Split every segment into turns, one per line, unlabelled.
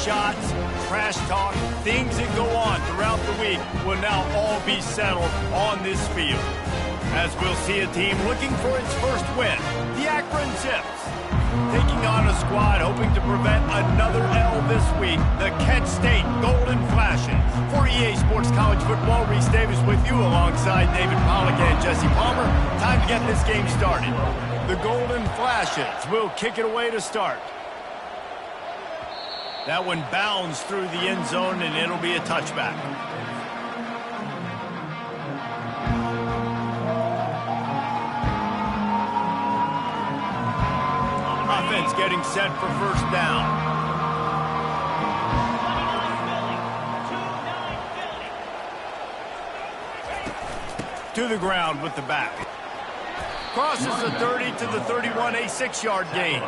shots, trash talk, things that go on throughout the week will now all be settled on this field. As we'll see a team looking for its first win, the Akron Zips. Taking on a squad hoping to prevent another L this week, the Kent State Golden Flashes. For EA Sports College Football, Reese Davis with you alongside David Pollack and Jesse Palmer. Time to get this game started. The Golden Flashes will kick it away to start. That one bounds through the end zone, and it'll be a touchback. Offense getting set for first down. To the ground with the back. Crosses the 30 to the 31, a 6-yard gain.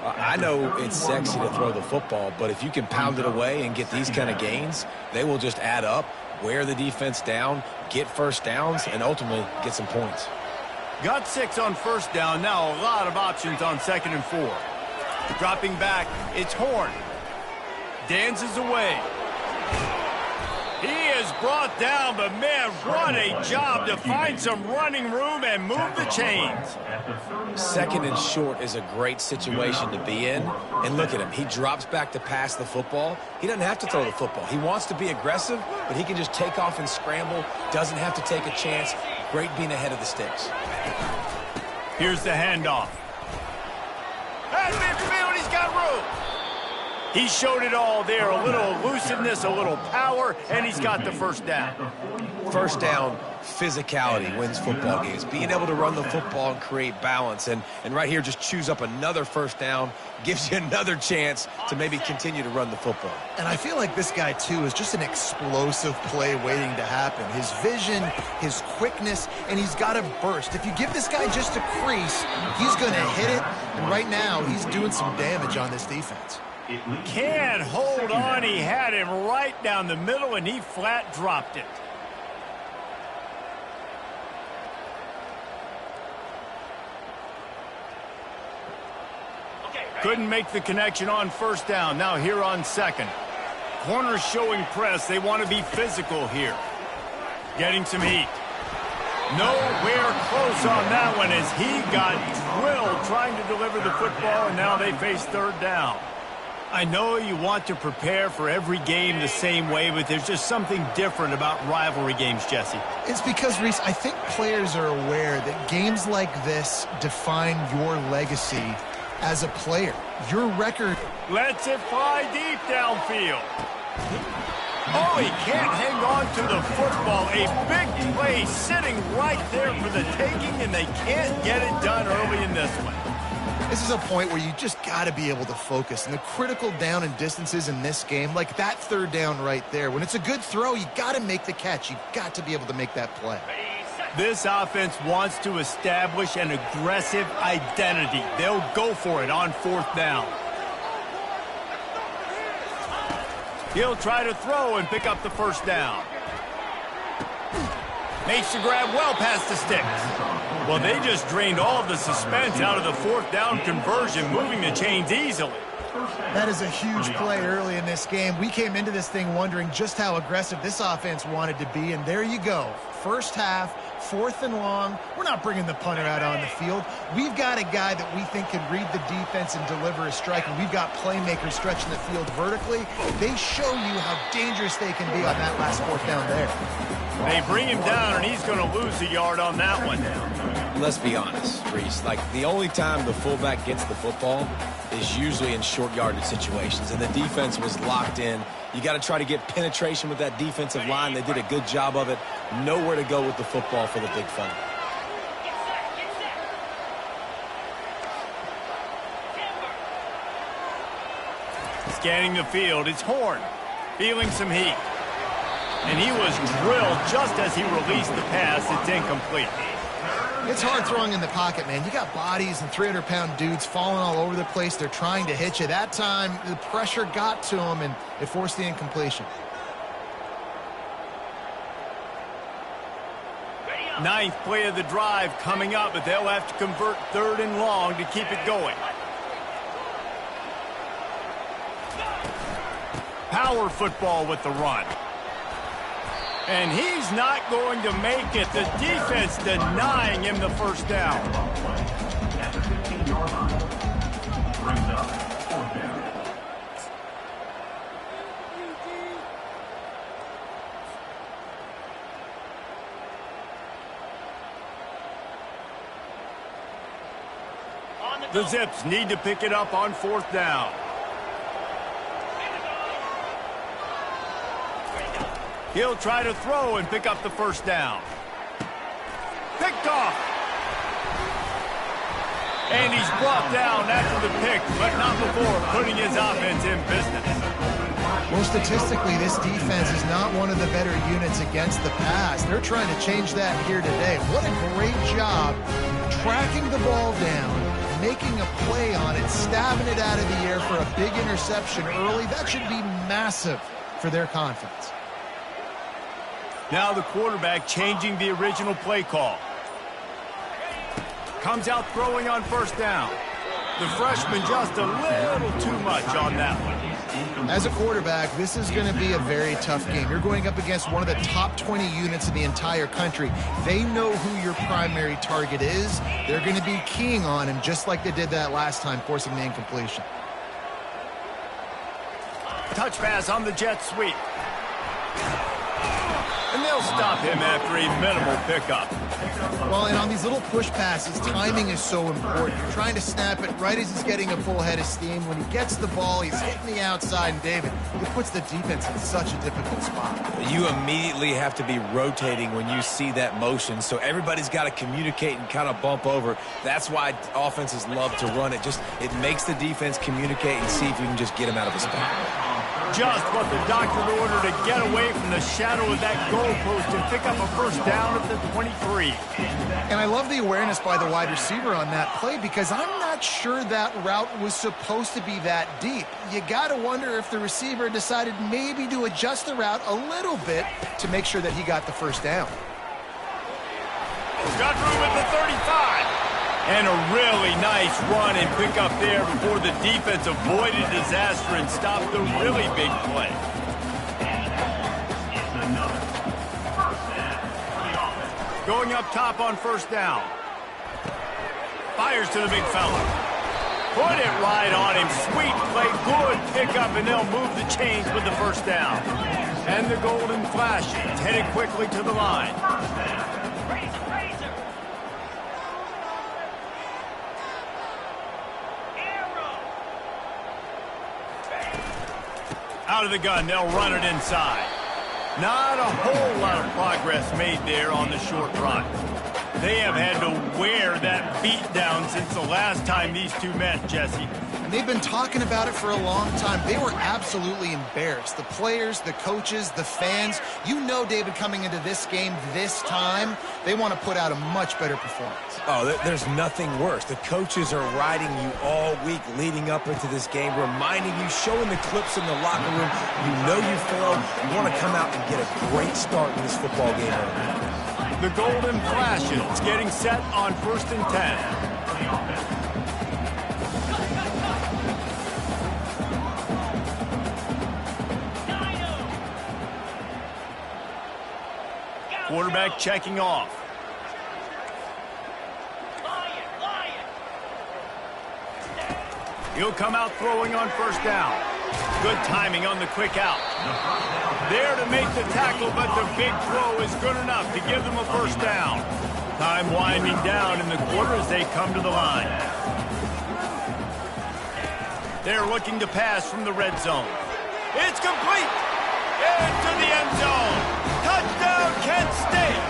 I know it's sexy to throw the football, but if you can pound it away and get these kind of gains, they will just add up, wear the defense down, get first downs, and ultimately get some points.
Got 6 on first down. Now a lot of options on 2nd and 4. Dropping back, it's Horn. Dances away. He is brought down, but man, what a job to find some running room and move the chains.
2nd and short is a great situation to be in. And look at him. He drops back to pass the football. He doesn't have to throw the football. He wants to be aggressive, but he can just take off and scramble. Doesn't have to take a chance. Great being ahead of the sticks.
Here's the handoff. At midfield, he's got room. He showed it all there. A little elusiveness, a little power, and he's got the first down.
First down, physicality wins football games. Being able to run the football and create balance. And right here, just choose up another first down, gives you another chance to maybe continue to run the football.
And I feel like this guy, too, is just an explosive play waiting to happen. His vision, his quickness, and he's got a burst. If you give this guy just a crease, he's going to hit it. And right now, he's doing some damage on this defense.
Can't hold on. He had him right down the middle, and he flat dropped it. Couldn't make the connection on first down. Now here on 2nd. Corners showing press. They want to be physical here. Getting some heat. Nowhere close on that one as he got drilled trying to deliver the football, and now they face 3rd down. I know you want to prepare for every game the same way, but there's just something different about rivalry games, Jesse.
It's because, Reese, I think players are aware that games like this define your legacy as a player. Your record.
Lets it fly deep downfield. Oh, he can't hang on to the football. A big play sitting right there for the taking, and they can't get it done early in this one.
This is a point where you just got to be able to focus. And the critical down and distances in this game, like that 3rd down right there, when it's a good throw, you got to make the catch. You've got to be able to make that play.
This offense wants to establish an aggressive identity. They'll go for it on 4th down. He'll try to throw and pick up the first down. Makes the grab well past the sticks. Well, they just drained all of the suspense out of the 4th down conversion, moving the chains easily.
That is a huge play early in this game. We came into this thing wondering just how aggressive this offense wanted to be, and there you go. First half, 4th and long. We're not bringing the punter out on the field. We've got a guy that we think can read the defense and deliver a strike, and we've got playmakers stretching the field vertically. They show you how dangerous they can be on that last 4th down there.
They bring him down, and he's going to lose a yard on that one.
Let's be honest, Reese. Like, the only time the fullback gets the football is usually in short yardage situations, and the defense was locked in. You got to try to get penetration with that defensive line. They did a good job of it. Nowhere to go with the football for the big fella.
Scanning the field, it's Horn. Feeling some heat. And he was drilled just as he released the pass. It's incomplete.
It's hard throwing in the pocket, man. You got bodies and 300-pound dudes falling all over the place. They're trying to hit you. That time, the pressure got to him, and it forced the incompletion.
Ninth play of the drive coming up, but they'll have to convert 3rd and long to keep it going. power football with the run. And he's not going to make it. The defense denying him the first down.
At the 15-yard line, brings up 4th down.
The Zips need to pick it up on 4th down. He'll try to throw and pick up the first down. Picked off. And he's brought down after the pick, but not before putting his offense in business.
Well, statistically, this defense is not one of the better units against the pass. They're trying to change that here today. What a great job tracking the ball down, making a play on it, stabbing it out of the air for a big interception early. That should be massive for their confidence.
Now the quarterback changing the original play call. Comes out throwing on first down. The freshman just a little too much on that one.
As a quarterback, this is going to be a very tough game. You're going up against one of the top 20 units in the entire country. They know who your primary target is. They're going to be keying on him just like they did that last time, forcing the incompletion.
Touch pass on the jet sweep. And they'll stop him after a minimal pickup.
Well, and on these little push passes, timing is so important. You're trying to snap it right as he's getting a full head of steam. When he gets the ball, he's hitting the outside, and David, it puts the defense in such a difficult spot.
You immediately have to be rotating when you see that motion, so everybody's got to communicate and kind of bump over. That's why offenses love to run it. It makes the defense communicate and see if you can just get him out of a spot.
Just what the doctor ordered to get away from the shadow of that goalpost and pick up a first down at the 23.
And I love the awareness by the wide receiver on that play because I'm not sure that route was supposed to be that deep. You got to wonder if the receiver decided maybe to adjust the route a little bit to make sure that he got the first down.
He's got room at the 35. And a really nice run and pick up there before the defense avoided disaster and stopped the really big play. Going up top on first down. Fires to the big fella. Put it right on him. Sweet play. Good pickup, and they'll move the chains with the first down. And the golden flashes headed quickly to the line. Out of the gun, they'll run it inside. Not a whole lot of progress made there on the short run. They have had to wear that beat down since the last time these two met, Jesse.
And they've been talking about it for a long time. They were absolutely embarrassed. The players, the coaches, the fans. You know, David, coming into this game this time, they want to put out a much better performance.
Oh, there's nothing worse. The coaches are riding you all week leading up into this game, reminding you, showing the clips in the locker room. You know you failed. You want to come out and get a great start in this football game.
The golden flashes getting set on 1st and 10. Quarterback checking off. He'll come out throwing on first down. Good timing on the quick out. There to make the tackle, but the big throw is good enough to give them a first down. Time winding down in the quarter as they come to the line. They're looking to pass from the red zone. It's complete. Into the end zone. Touchdown, Kent State.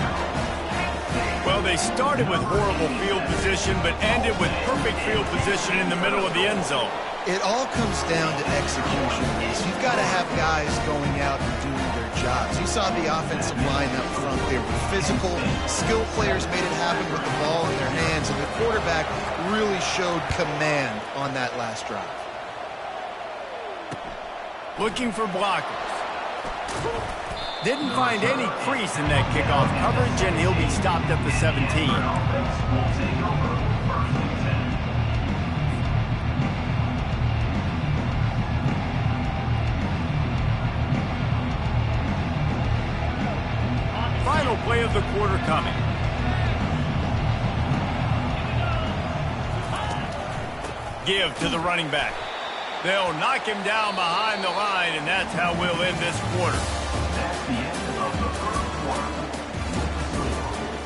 Well, they started with horrible field position, but ended with perfect field position in the middle of the end zone.
It all comes down to execution. You've got to have guys going out and doing their jobs. You saw the offensive line up front. They were physical. Skilled players made it happen with the ball in their hands, and the quarterback really showed command on that last drive.
Looking for blockers. Didn't find any crease in that kickoff coverage, and he'll be stopped at the 17. of the quarter coming. Give to the running back. They'll knock him down behind the line, and that's how we'll end this quarter.
That's the end of the first quarter.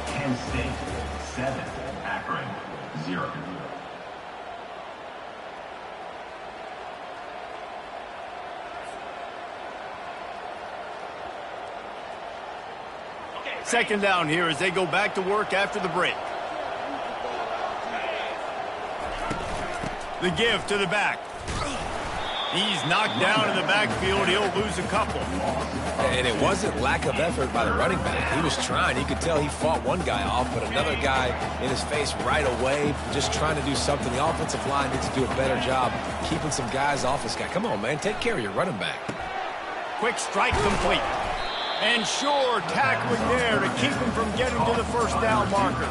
Penn State 7, Akron 0.
Second down here as they go back to work after the break. The give to the back. He's knocked down in the backfield. He'll lose a couple.
And it wasn't lack of effort by the running back. He was trying. You could tell he fought one guy off, but another guy in his face right away, just trying to do something. The offensive line needs to do a better job keeping some guys off this guy. Come on, man. Take care of your running back.
Quick strike complete. And sure, tackling there to keep him from getting to the first down marker.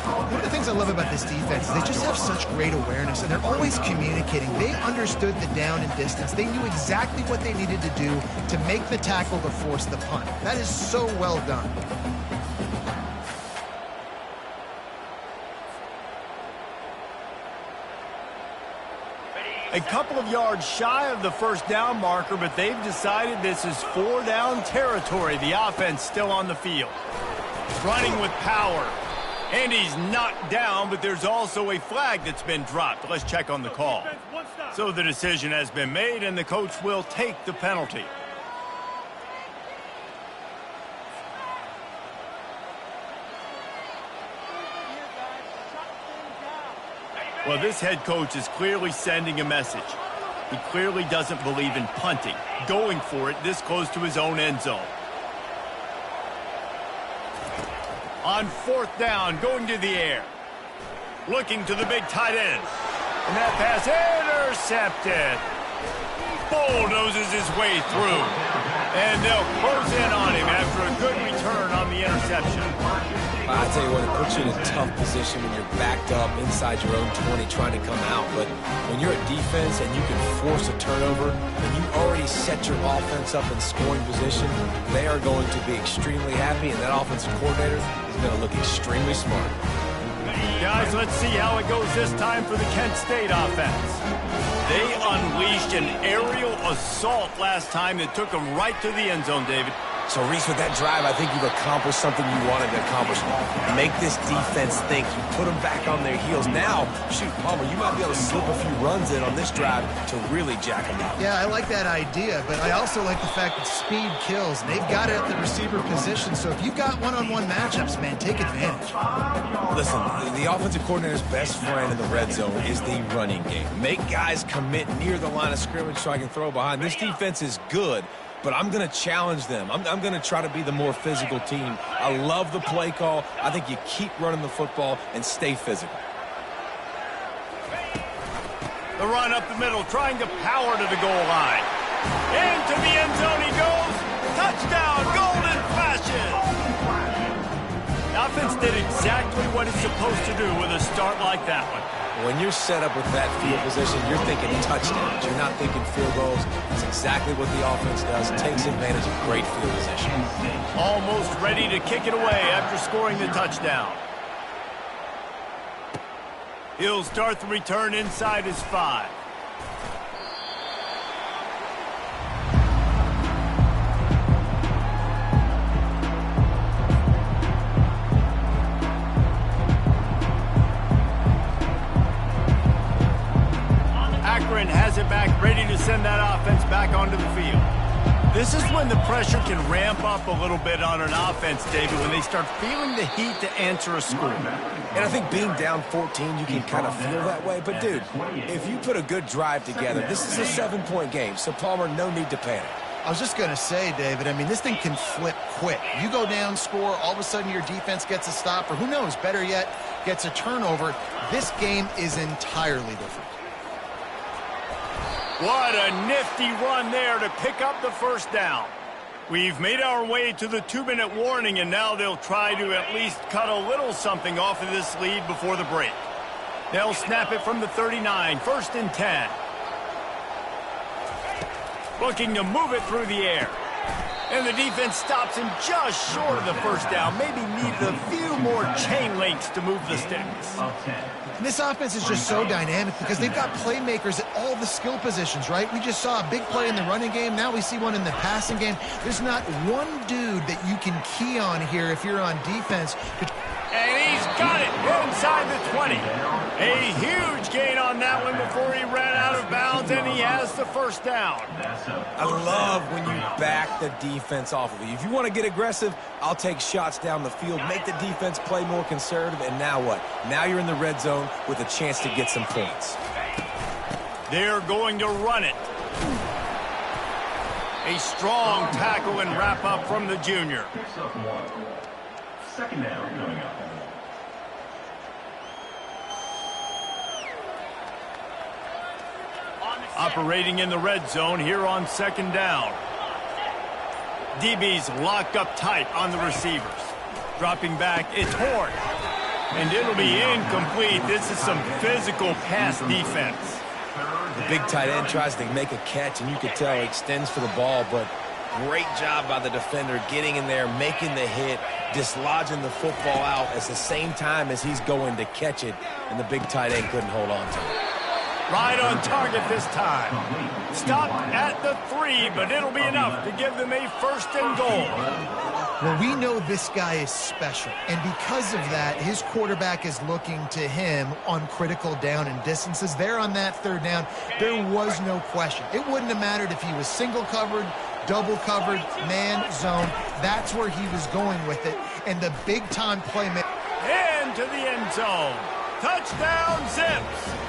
One of the things I love about this defense is they just have such great awareness, and they're always communicating. They understood the down and distance. They knew exactly what they needed to do to make the tackle to force the punt. That is so well done.
A couple of yards shy of the first down marker, but they've decided this is 4-down territory. The offense still on the field. Running with power. And he's knocked down, but there's also a flag that's been dropped. Let's check on the call. So the decision has been made, and the coach will take the penalty. Well, this head coach is clearly sending a message. He clearly doesn't believe in punting, going for it this close to his own end zone. On fourth down, going to the air. Looking to the big tight end. And that pass intercepted. Bulldozes his way through. And they'll close in on him after a good return on the interception.
I tell you what, it puts you in a tough position when you're backed up inside your own 20 trying to come out. But when you're a defense and you can force a turnover and you already set your offense up in scoring position, they are going to be extremely happy, and that offensive coordinator is going to look extremely smart.
Guys, let's see how it goes this time for the Kent State offense. They unleashed an aerial assault last time that took them right to the end zone, David.
So, Reese, with that drive, I think you've accomplished something you wanted to accomplish. Make this defense think. You put them back on their heels. Now, shoot, Palmer, you might be able to slip a few runs in on this drive to really jack them up.
Yeah, I like that idea, but I also like the fact that speed kills. And they've got it at the receiver position, so if you've got one-on-one matchups, man, take advantage.
Listen, the offensive coordinator's best friend in the red zone is the running game. Make guys commit near the line of scrimmage so I can throw behind. This defense is good, but I'm going to challenge them. I'm going to try to be the more physical team. I love the play call. I think you keep running the football and stay physical.
The run up the middle, trying to power to the goal line. Into the end zone he goes. Touchdown, golden flashes. The offense did exactly what it's supposed to do with a start like that one.
When you're set up with that field position, you're thinking touchdowns. You're not thinking field goals. That's exactly what the offense does. Takes advantage of great field position.
Almost ready to kick it away after scoring the touchdown. He'll start the return inside his 5. Akron has it back, ready to send that offense back onto the field. This is when the pressure can ramp up a little bit on an offense, David, when they start feeling the heat to answer a score.
And I think being down 14, you can kind of feel that way. But, dude, if you put a good drive together, this is a 7-point game. So, Palmer, no need to panic.
I was just going to say, David, I mean, this thing can flip quick. You go down, score, all of a sudden your defense gets a stop, or who knows, better yet, gets a turnover. This game is entirely different.
What a nifty run there to pick up the first down. We've made our way to the 2-minute warning, and now they'll try to at least cut a little something off of this lead before the break. They'll snap it from the 39, 1st and 10. Looking to move it through the air. And the defense stops him just short of the first down. Maybe needed a few more chain links to move the sticks.
And this offense is just so dynamic because they've got playmakers at all the skill positions, right? We just saw a big play in the running game. Now we see one in the passing game. There's not one dude that you can key on here if you're on defense.
And he's got it inside the 20. A huge gain on that one before he ran out of bounds, and he has the first down.
I love when you back the defense off of you. If you want to get aggressive, I'll take shots down the field, make the defense play more conservative, and now what? Now you're in the red zone with a chance to get some points.
They're going to run it. A strong tackle and wrap up from the junior.
Second down coming up.
Operating in the red zone here on second down. DB's locked up tight on the receivers. Dropping back, it's Horn. And it'll be incomplete. This is some physical pass defense.
The big tight end tries to make a catch, and you can tell he extends for the ball, but great job by the defender getting in there, making the hit, dislodging the football out at the same time as he's going to catch it, and the big tight end couldn't hold on to it.
Right on target this time. Stopped at the 3, but it'll be enough to give them a first and goal.
Well, we know this guy is special, and because of that, his quarterback is looking to him on critical down and distances. There on that third down, there was no question. It wouldn't have mattered if he was single covered, double covered, man, zone. That's where he was going with it, and the big-time playmaker.
Into the end zone. Touchdown, Zips.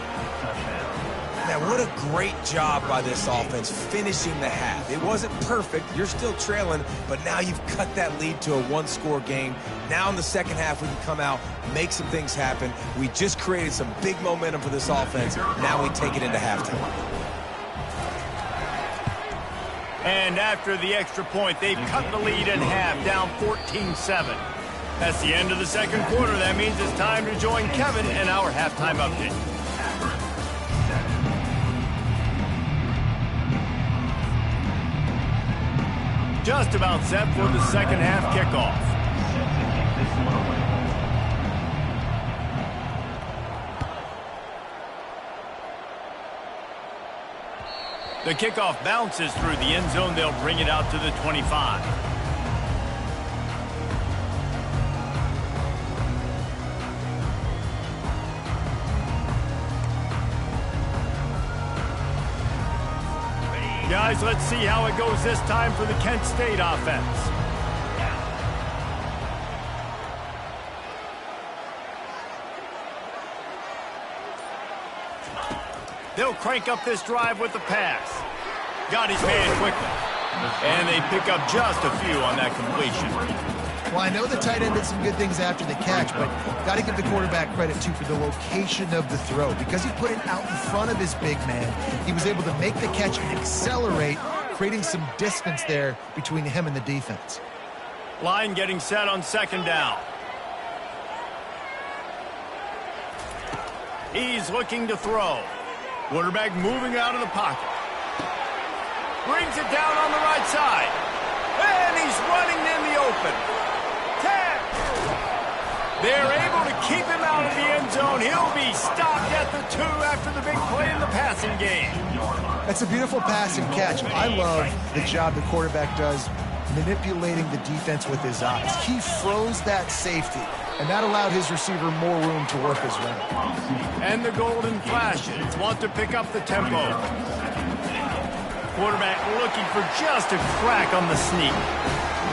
Now, what a great job by this offense finishing the half. It wasn't perfect. You're still trailing, but now you've cut that lead to a one-score game. Now in the second half, we can come out, make some things happen. We just created some big momentum for this offense. Now we take it into halftime.
And after the extra point, they've cut the lead in half, down 14-7. That's the end of the second quarter. That means it's time to join Kevin in our halftime update. Just about set for the second half kickoff. The kickoff bounces through the end zone. They'll bring it out to the 25. Guys, let's see how it goes this time for the Kent State offense. They'll crank up this drive with the pass. Got his man quickly. And they pick up just a few on that completion.
Well, I know the tight end did some good things after the catch, but got to give the quarterback credit, too, for the location of the throw. Because he put it out in front of his big man, he was able to make the catch and accelerate, creating some distance there between him and the defense.
Line getting set on second down. He's looking to throw. Quarterback moving out of the pocket. Brings it down on the right side. And he's running in the open. 10. They're able to keep him out of the end zone. He'll be stopped at the 2 after the big play in the passing game.
That's a beautiful pass and catch. I love the job the quarterback does manipulating the defense with his eyes. He froze that safety, and that allowed his receiver more room to work his way.
And the golden flashes want to pick up the tempo. Quarterback looking for just a crack on the sneak.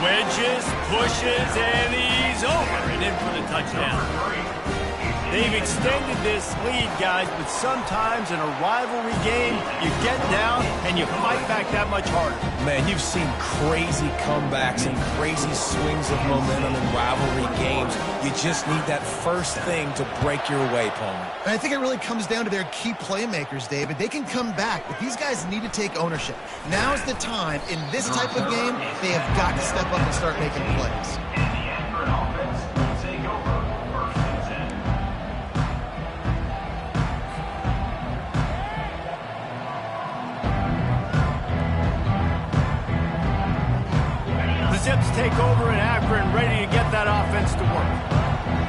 Wedges, pushes, and he's over and in for the touchdown. They've extended this lead, guys, but sometimes in a rivalry game, you get down and you fight back that much harder.
Man, you've seen crazy comebacks and crazy swings of momentum in rivalry games. You just need that first thing to break your way, Palmer.
And I think it really comes down to their key playmakers, David. They can come back, but these guys need to take ownership. Now's the time. In this type of game, they have got to step up and start making plays.
Zips take over in Akron, ready to get that offense to work.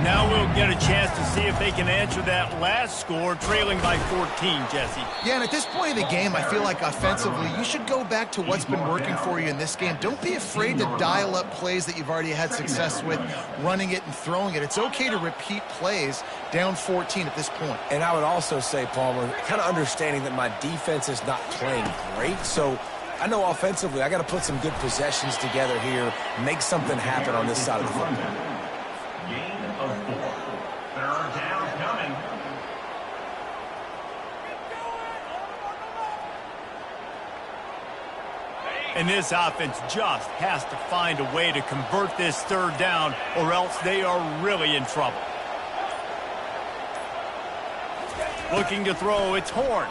Now we'll get a chance to see if they can answer that last score, trailing by 14, Jesse.
Yeah, and at this point of the game, I feel like offensively, you should go back to what's been working for you in this game. Don't be afraid to dial up plays that you've already had success with, running it and throwing it. It's okay to repeat plays down 14 at this point.
And I would also say, Palmer, kind of understanding that my defense is not playing great, so I know offensively I got to put some good possessions together here, make something happen on this side of the football.
Gain of 4. Third down coming.
And this offense just has to find a way to convert this third down, or else they are really in trouble. Looking to throw, it's Horn.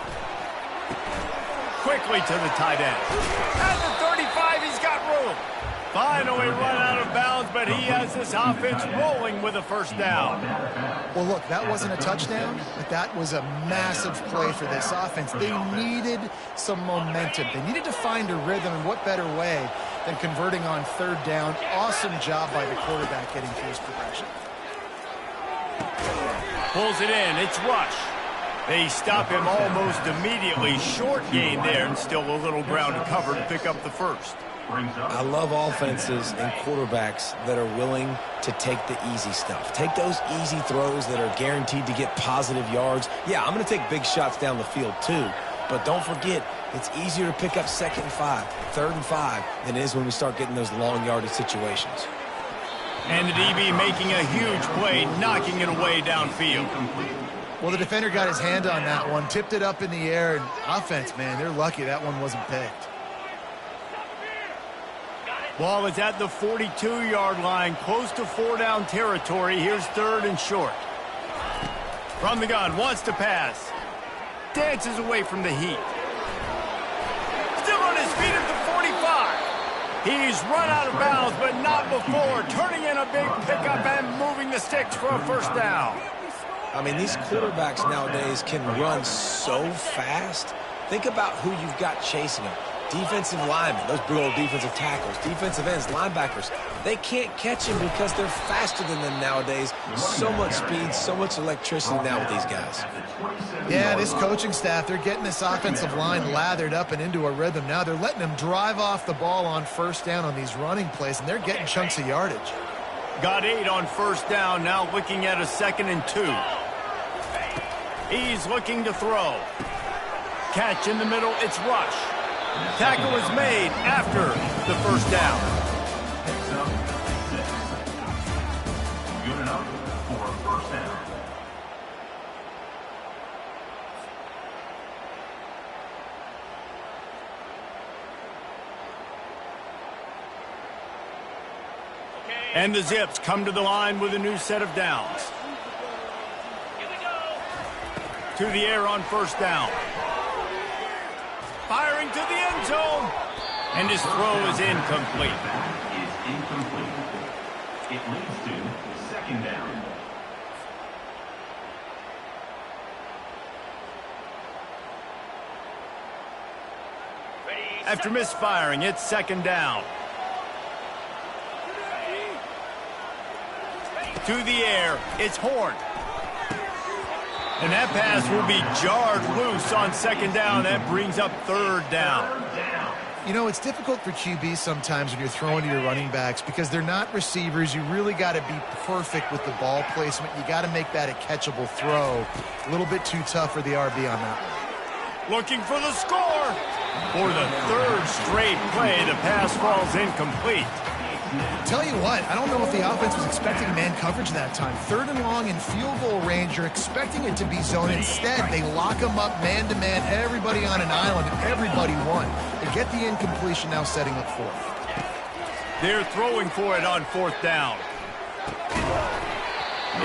Quickly to the tight end. At the 35, he's got room. Finally run out of bounds, but he has this offense rolling with a first down.
Well, look, that wasn't a touchdown, but that was a massive play for this offense. They needed some momentum. They needed to find a rhythm, and what better way than converting on third down. Awesome job by the quarterback getting through his progression.
Pulls it in, it's Rush. They stop him almost immediately. Short gain there, and still a little ground to cover to pick up the first.
I love offenses and quarterbacks that are willing to take the easy stuff. Take those easy throws that are guaranteed to get positive yards. Yeah, I'm going to take big shots down the field too. But don't forget, it's easier to pick up 2nd and 5, 3rd and 5 than it is when we start getting those long yardage situations.
And the DB making a huge play, knocking it away downfield.
Well, the defender got his hand on that one, tipped it up in the air, and offense, man, they're lucky that one wasn't picked.
Ball is at the 42-yard line, close to 4-down territory. Here's 3rd and short. From the gun, wants to pass. Dances away from the heat. Still on his feet at the 45. He's run out of bounds, but not before. Turning in a big pickup and moving the sticks for a first down.
I mean, these quarterbacks nowadays can run so fast. Think about who you've got chasing them. Defensive linemen, those big old defensive tackles, defensive ends, linebackers. They can't catch him because they're faster than them nowadays. So much speed, so much electricity now with these guys.
Yeah, this coaching staff, they're getting this offensive line lathered up and into a rhythm. Now they're letting them drive off the ball on first down on these running plays, and they're getting chunks of yardage.
Got 8 on first down, now looking at a 2nd and 2. He's looking to throw. Catch in the middle, it's Rush. Tackle is made after the first down.
Picks up 6. Good enough for a first down.
And the Zips come to the line with a new set of downs. To the air on first down. Firing to the end zone. And his throw is incomplete.
Is incomplete. It leads to 2nd down.
After misfiring, it's 2nd down. To the air, it's Horn. And that pass will be jarred loose on 2nd down. That brings up 3rd down.
You know, it's difficult for QBs sometimes when you're throwing to your running backs because they're not receivers. You really got to be perfect with the ball placement. You got to make that a catchable throw. A little bit too tough for the RB on that one.
Looking for the score. For the 3rd straight play, the pass falls incomplete.
Tell you what, I don't know if the offense was expecting man coverage that time. 3rd and long in field goal range, you're expecting it to be zone. Instead, they lock them up man-to-man, everybody on an island, and everybody won. They get the incompletion, now setting up 4th.
They're throwing for it on 4th down.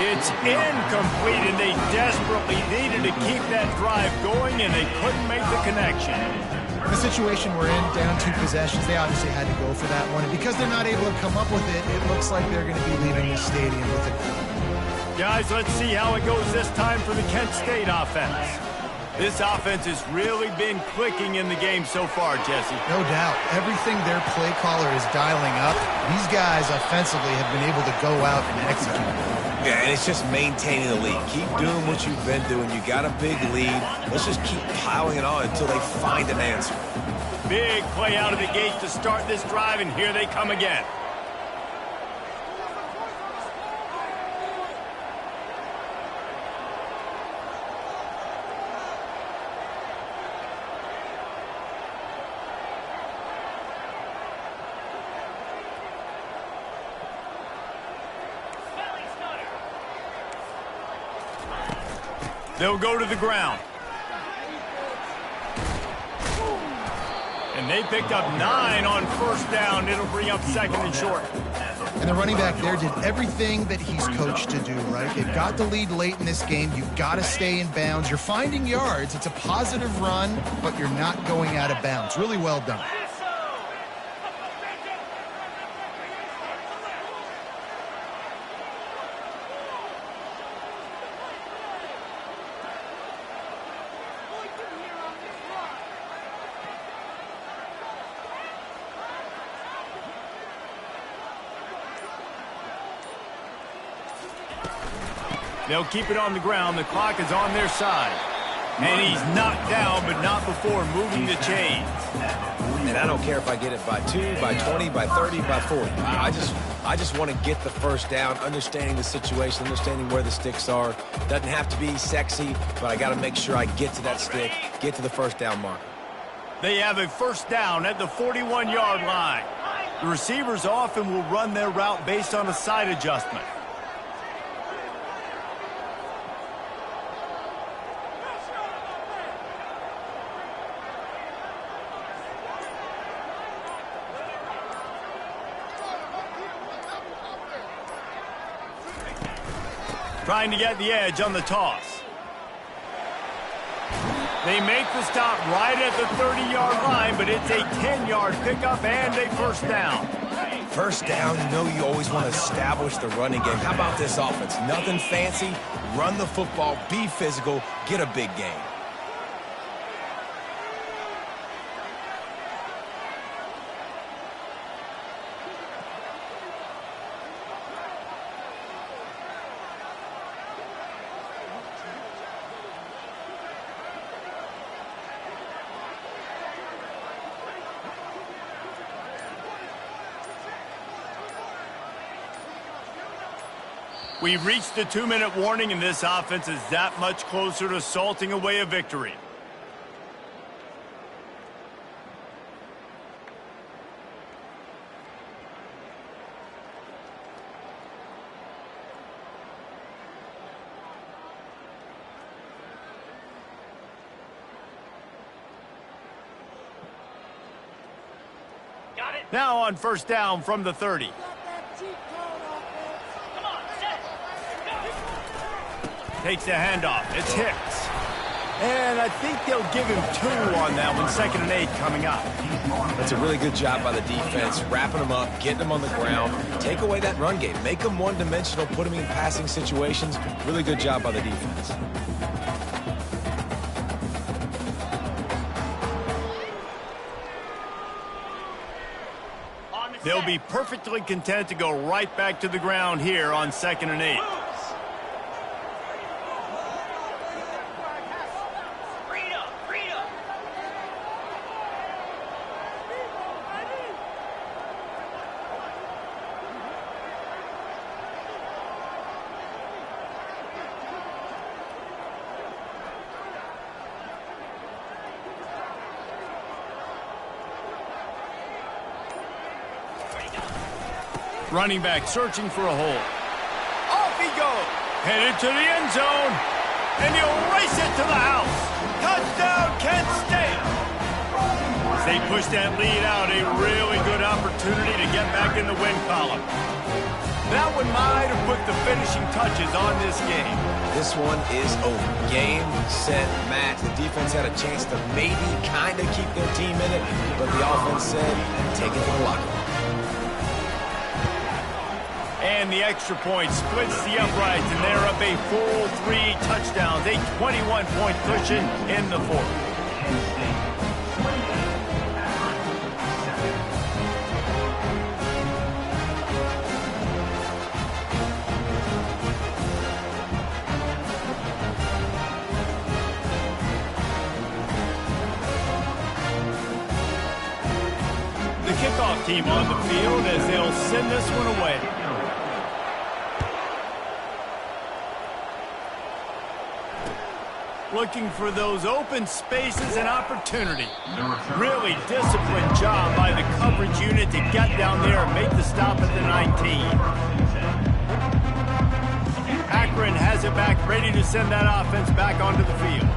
It's incomplete, and they desperately needed to keep that drive going, and they couldn't make the connection.
The situation we're in, down 2 possessions, they obviously had to go for that one. And because they're not able to come up with it, it looks like they're going to be leaving the stadium with it.
Guys, let's see how it goes this time for the Kent State offense. This offense has really been clicking in the game so far, Jesse.
No doubt. Everything their play caller is dialing up, these guys offensively have been able to go out and execute.
Yeah, and it's just maintaining the lead. Keep doing what you've been doing. You got a big lead. Let's just keep piling it on until they find an answer.
Big play out of the gate to start this drive, and here they come again. They'll go to the ground. And they picked up 9 on first down. It'll bring up second and short.
And the running back there did everything that he's coached to do, right? They've got the lead late in this game. You've got to stay in bounds. You're finding yards. It's a positive run, but you're not going out of bounds. Really well done.
They'll keep it on the ground. The clock is on their side. And he's knocked down, but not before moving the chains.
And I don't care if I get it by 2, by 20, by 30, by 40. I just want to get the first down, understanding the situation, understanding where the sticks are. Doesn't have to be sexy, but I got to make sure I get to that stick, get to the first down marker.
They have a first down at the 41-yard line. The receivers often will run their route based on a side adjustment. Trying to get the edge on the toss. They make the stop right at the 30-yard line, but it's a 10-yard pickup and a first down.
First down, you know you always want to establish the running game. How about this offense? Nothing fancy. Run the football, be physical, get a big gain.
We've reached the 2-minute warning, and this offense is that much closer to salting away a victory.
Got it.
Now on first down from the 30. Takes the handoff. It's Hicks. And I think they'll give him 2 on that one. 2nd and 8 coming up.
That's a really good job by the defense, wrapping them up, getting them on the ground. Take away that run game. Make them one-dimensional, put them in passing situations. Really good job by the defense.
They'll be perfectly content to go right back to the ground here on 2nd and 8. Running back searching for a hole. Off he goes. Headed to the end zone. And he'll race it to the house. Touchdown, Kent State. As they push that lead out, a really good opportunity to get back in the win column. That one might have put the finishing touches on this game.
This one is over. Game, set, match. The defense had a chance to maybe kind of keep their team in it, but the offense said, take it to the locker room.
And the extra point splits the uprights, and they're up a full 3 touchdowns, a 21-point cushion in the fourth. The kickoff team on the field as they'll send this one away. Looking for those open spaces and opportunity. Really disciplined job by the coverage unit to get down there and make the stop at the 19. Akron has it back, ready to send that offense back onto the field.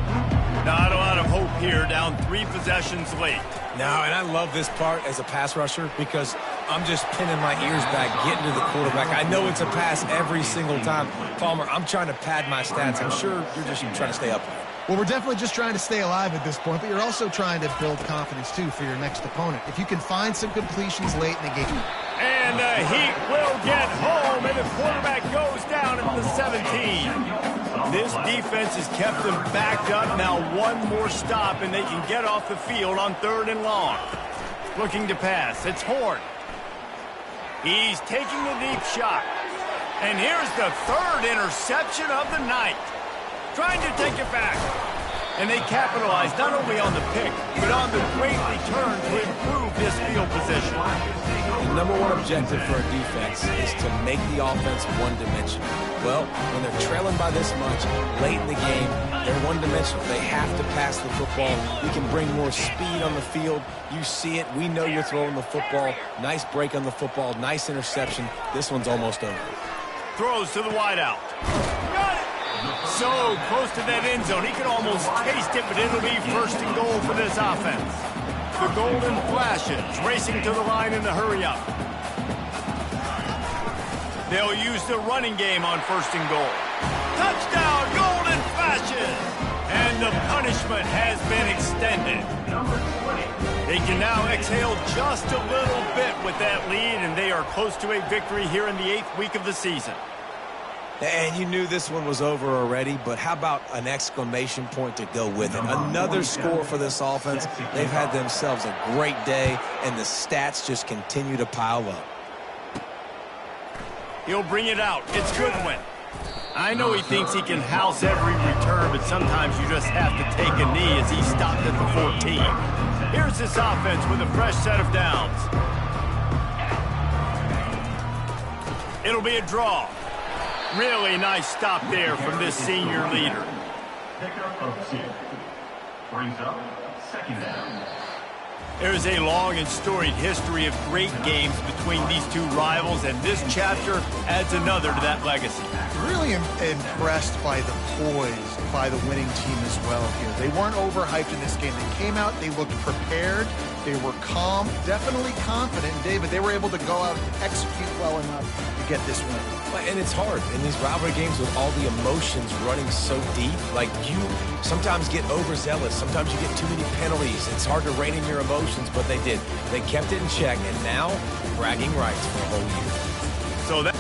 Not a lot of hope here, down 3 possessions late.
No, and I love this part as a pass rusher because I'm just pinning my ears back, getting to the quarterback. I know it's a pass every single time. Palmer, I'm trying to pad my stats. I'm sure you're just trying to stay up.
Well, we're definitely just trying to stay alive at this point, but you're also trying to build confidence, too, for your next opponent. If you can find some completions late in the game.
And the Heat will get home, and the quarterback goes down at the 17. This defense has kept them backed up. Now one more stop, and they can get off the field on 3rd and long. Looking to pass. It's Horn. He's taking a deep shot. And here's the 3rd interception of the night. Trying to take it back. And they capitalize not only on the pick, but on the great return to improve this field position.
The number one objective for a defense is to make the offense one-dimensional. Well, when they're trailing by this much, late in the game, they're one-dimensional. They have to pass the football. We can bring more speed on the field. You see it. We know you're throwing the football. Nice break on the football. Nice interception. This one's almost over.
Throws to the wideout. Got it! So close to that end zone. He can almost taste it, but it'll be 1st and goal for this offense. The Golden Flashes racing to the line in the hurry up. They'll use the running game on 1st and goal. Touchdown, Golden Flashes! And the punishment has been extended. They can now exhale just a little bit with that lead, and they are close to a victory here in the 8th week of the season.
And you knew this one was over already, but how about an exclamation point to go with it? Another score for this offense. They've had themselves a great day, and the stats just continue to pile up.
He'll bring it out. It's Goodwin. I know he thinks he can house every return, but sometimes you just have to take a knee as he stopped at the 14. Here's this offense with a fresh set of downs. It'll be a draw. Really nice stop there from this senior leader.
Pickup of 2. Brings up 2nd down.
There's a long and storied history of great games between these two rivals, and this chapter adds another to that legacy.
Really impressed by the poise by the winning team as well here. They weren't overhyped in this game. They came out, they looked prepared, they were calm, definitely confident. And David, they were able to go out and execute well enough to get this win.
And it's hard in these rivalry games with all the emotions running so deep. Like, you sometimes get overzealous. Sometimes you get too many penalties. It's hard to rein in your emotions, but they did. They kept it in check, and now bragging rights for a whole year.
So that